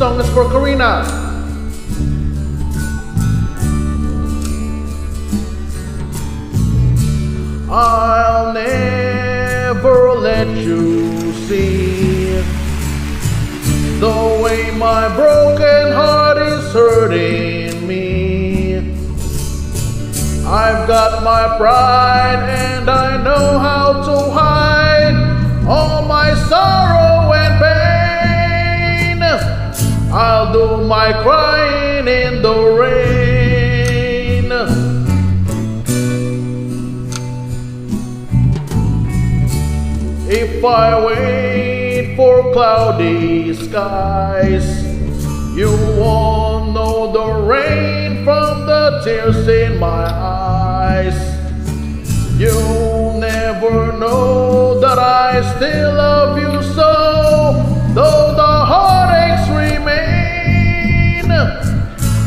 song is for Carina. I'll never let you see the way my broken heart is hurting me. I've got my pride and I know how to hide all my sorrow and pain. I'll do my crying in the rain. If I wait for cloudy skies, you won't know the rain from the tears in my eyes. You'll never know that I still love you so, though the heartaches remain.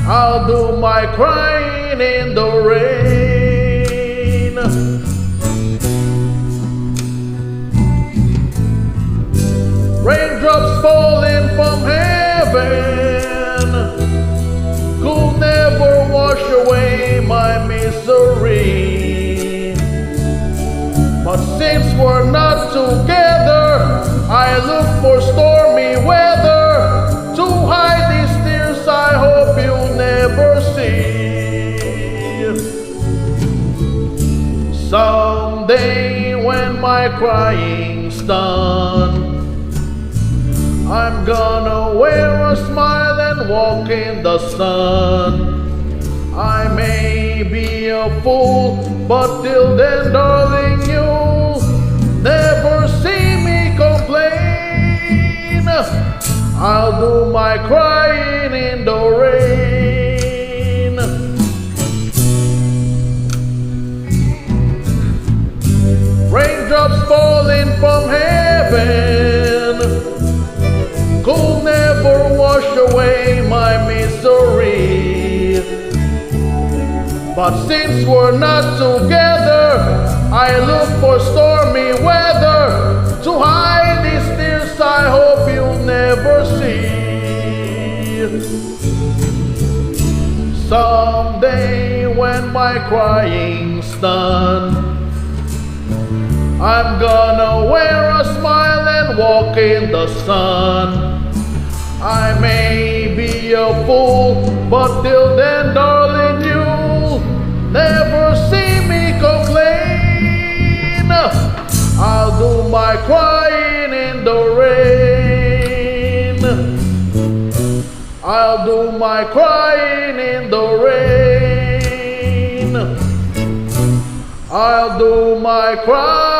I'll do my crying in the rain. Raindrops falling from heaven could never wash away my misery. But since we're not together, I look for stormy weather to hide these tears I hope you'll never see. Someday when my crying's done, I'm gonna wear a smile and walk in the sun. I may be a fool, but till then, darling, you'll never see me complain. I'll do my crying in the rain. Raindrops falling from heaven could never wash away my misery. But since we're not together, I look for stormy weather to hide these tears I hope you'll never see. Someday when my crying's done, I'm gonna wear a smile and walk in the sun. I may be a fool, but till then, darling, you'll never see me complain. I'll do my crying in the rain. I'll do my crying in the rain. I'll do my crying